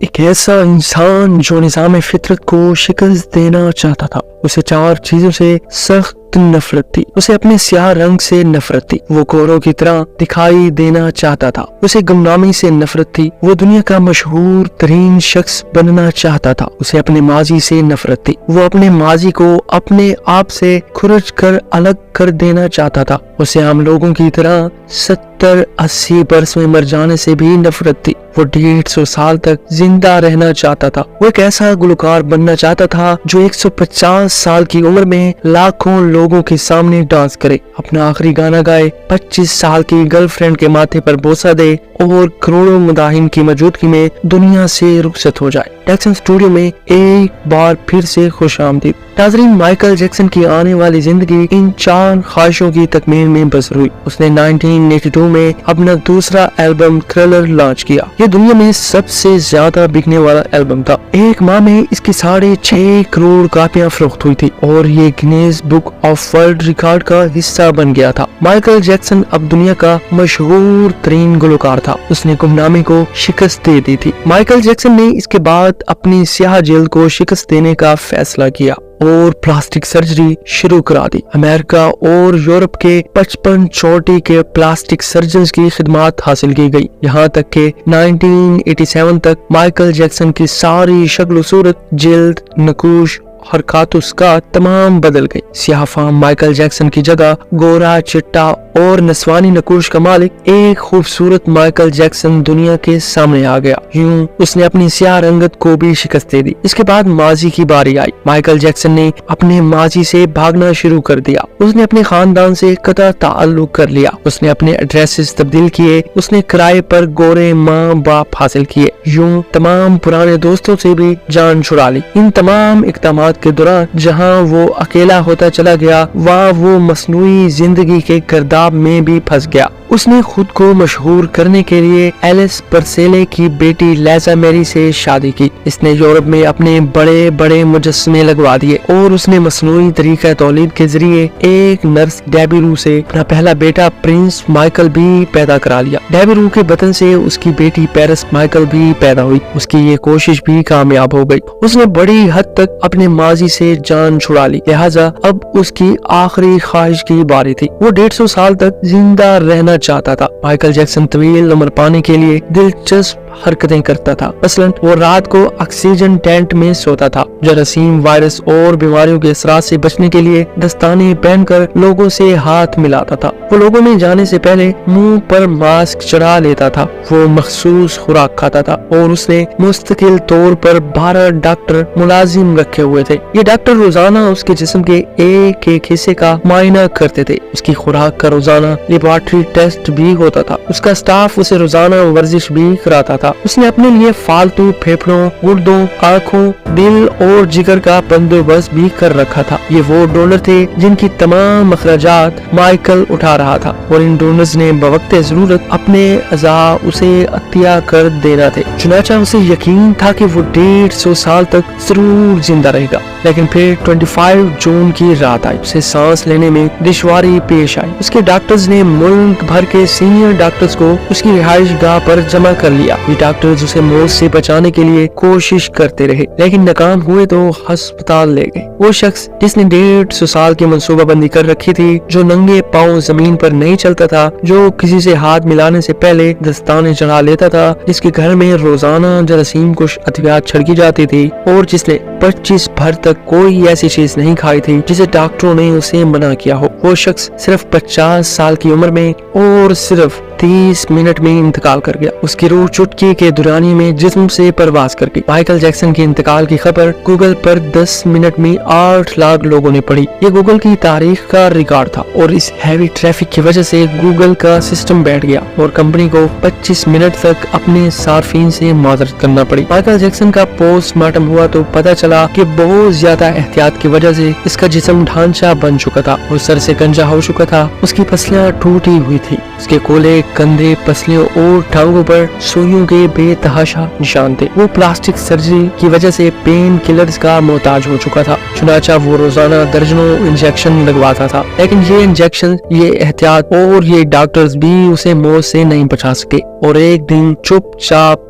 ایک ایسا انسان جو نظام فطرت کو شکست دینا چاہتا تھا. اسے 4 چیزوں سے سخت نفرت تھی. اسے اپنے سیاہ رنگ سے نفرت تھی. وہ گوروں کی طرح دکھائی دینا چاہتا تھا. اسے گمنامی سے نفرت تھی. وہ دنیا کا مشہور ترین شخص بننا چاہتا تھا. اسے اپنے ماضی سے نفرت تھی. وہ اپنے ماضی کو اپنے آپ سے کھرچ کر الگ کر دینا چاہتا تھا. اسے عام لوگوں کی طرح 70-80 برس میں مر جانے سے بھی نفرت تھی. وہ 150 سال تک زندہ رہنا چاہتا تھا. وہ ایک ایسا گلوکار بننا چاہتا تھا جو 150 سال کی عمر میں لاکھوں لوگوں کے سامنے ڈانس کرے, اپنا آخری گانا گائے, 25 سال کی گرل فرینڈ کے ماتھے پر بوسہ دے اور کروڑوں مداحین کی موجودگی میں دنیا سے رخصت ہو جائے. جیکسن اسٹوڈیو میں ایک بار پھر سے خوش آمدید. ناظرین, مائیکل جیکسن کی آنے والی زندگی ان 4 خواہشوں کی تکمیل میں بسر ہوئی. اس نے 1982 میں اپنا دوسرا البم تھرلر لانچ کیا. یہ دنیا میں سب سے زیادہ بکنے والا البم تھا. ایک ماہ میں اس کی 6.5 کروڑ کاپیاں فروخت ہوئی تھی اور یہ Guinness book of world record کا حصہ بن گیا تھا. مائیکل جیکسن اب دنیا کا مشہور ترین گلوکار تھا. اس نے گمنامی کو شکست دے دی تھی. مائیکل جیکسن نے اس کے بعد اپنی سیاہ جلد کو شکست دینے کا فیصلہ کیا اور پلاسٹک سرجری شروع کرا دی. امریکہ اور یورپ کے 55 چوٹی کے پلاسٹک سرجنز کی خدمات حاصل کی گئی. یہاں تک کہ 1987 تک مائیکل جیکسن کی ساری شکل و صورت, جلد, نقوش, حرکات اس کا تمام بدل گئی. سیاہ فام مائیکل جیکسن کی جگہ گورا, چٹا اور نسوانی نقوش کا مالک ایک خوبصورت مائیکل جیکسن دنیا کے سامنے آ گیا. یوں اس نے اپنی سیاہ رنگت کو بھی شکست دے دی. اس کے بعد ماضی کی باری آئی. مائیکل جیکسن نے اپنے ماضی سے بھاگنا شروع کر دیا. اس نے اپنے خاندان سے قطع تعلق کر لیا. اس نے اپنے ایڈریسز تبدیل کیے. اس نے کرائے پر گورے ماں باپ حاصل کیے. یوں تمام پرانے دوستوں سے بھی جان چھڑا لی. ان تمام اقدامات کے دوران جہاں وہ اکیلا ہوتا چلا گیا, وہاں وہ مصنوعی زندگی کے گرداب میں بھی پھنس گیا. اس نے خود کو مشہور کرنے کے لیے ایلس پرسیلے کی بیٹی لیزا میری سے شادی کی. اس نے یورپ میں اپنے بڑے بڑے مجسمے لگوا دیے اور اس نے مصنوعی طریقہ تولید کے ذریعے ایک نرس ڈیبی رو سے اپنا پہلا بیٹا پرنس مائیکل بھی پیدا کرا لیا. ڈیبی رو کے بطن سے اس کی بیٹی پیرس مائیکل بھی پیدا ہوئی. اس کی یہ کوشش بھی کامیاب ہو گئی. اس نے بڑی حد تک اپنے ماضی سے جان چھڑا لی. لہٰذا اب اس کی آخری خواہش کی باری تھی. وہ 150 سال تک زندہ رہنا چاہتا تھا. مائیکل جیکسن طویل عمر پانے کے لیے دلچسپ حرکتیں کرتا تھا. مثلاً وہ رات کو آکسیجن ٹینٹ میں سوتا تھا. جراثیم, وائرس اور بیماریوں کے اثرات سے بچنے کے لیے دستانے پہن کر لوگوں سے ہاتھ ملاتا تھا. وہ لوگوں میں جانے سے پہلے منہ پر ماسک چڑھا لیتا تھا. وہ مخصوص خوراک کھاتا تھا اور اس نے مستقل طور پر 12 ڈاکٹر ملازم رکھے ہوئے تھے. یہ ڈاکٹر روزانہ اس کے جسم کے ایک ایک حصے کا معائنہ کرتے تھے. اس کی خوراک کا روزانہ لیبارٹری ٹیسٹ بھی ہوتا تھا. اس کا سٹاف اسے روزانہ ورزش بھی کراتا تھا. اس نے اپنے لیے فالتو پھیپھڑوں, گردوں, آنکھوں, دل اور جگر کا بندوبست بھی کر رکھا تھا. یہ وہ ڈونر تھے جن کی تمام اخراجات مائیکل اٹھا رہا تھا اور ان ڈونرز نے بوقت ضرورت اپنے اعضاء اسے عطیہ کر دینا تھے. چنانچہ اسے یقین تھا کہ وہ 150 سال تک ضرور زندہ رہے گا. لیکن پھر 25 جون کی رات آئی. اسے سانس لینے میں دشواری پیش آئی. اس کے ڈاکٹرز نے ملک بھر کے سینئر ڈاکٹرز کو اس کی رہائش گاہ پر جمع کر لیا. یہ ڈاکٹرز اسے موت سے بچانے کے لیے کوشش کرتے رہے لیکن ناکام ہوئے تو ہسپتال لے گئے. وہ شخص جس نے 150 سال کی منصوبہ بندی کر رکھی تھی, جو ننگے پاؤں زمین پر نہیں چلتا تھا, جو کسی سے ہاتھ ملانے سے پہلے دستانے چڑھا لیتا تھا, جس کے گھر میں روزانہ جراثیم کش ادویات چھڑکی جاتی تھی اور جس نے 25 بھر تک کوئی ایسی چیز نہیں کھائی تھی جسے ڈاکٹروں نے اسے منع کیا ہو. وہ شخص صرف 50 سال کی عمر میں اور صرف 30 منٹ میں انتقال کر گیا. اس کی روح چٹکی کے دورانی میں جسم سے پرواز کر گئی. مائیکل جیکسن کے انتقال کی خبر گوگل پر 10 منٹ میں 8 لاکھ لوگوں نے پڑھی. یہ گوگل کی تاریخ کا ریکارڈ تھا اور اس ہیوی ٹریفک کی وجہ سے گوگل کا سسٹم بیٹھ گیا اور کمپنی کو 25 منٹ تک اپنے صارفین سے معذرت کرنا پڑی. مائیکل جیکسن کا پوسٹ مارٹم ہوا تو پتہ چلا کہ بہت زیادہ احتیاط کی وجہ سے اس کا جسم ڈھانچہ بن چکا تھا اور سر سے گنجا ہو چکا تھا. اس کی پسلیاں ٹوٹی ہوئی تھی. اس کے کولے, کندھے, پسلیوں اور ٹانگوں پر سوئیوں کے بے تحاشا نشان تھے. وہ پلاسٹک سرجری کی وجہ سے پین کلرز کا محتاج ہو چکا تھا. چنانچہ وہ روزانہ درجنوں انجیکشن لگواتا تھا. لیکن یہ انجیکشن, یہ احتیاط اور یہ ڈاکٹرز بھی اسے موت سے نہیں بچا سکے اور ایک دن چپ چاپ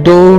2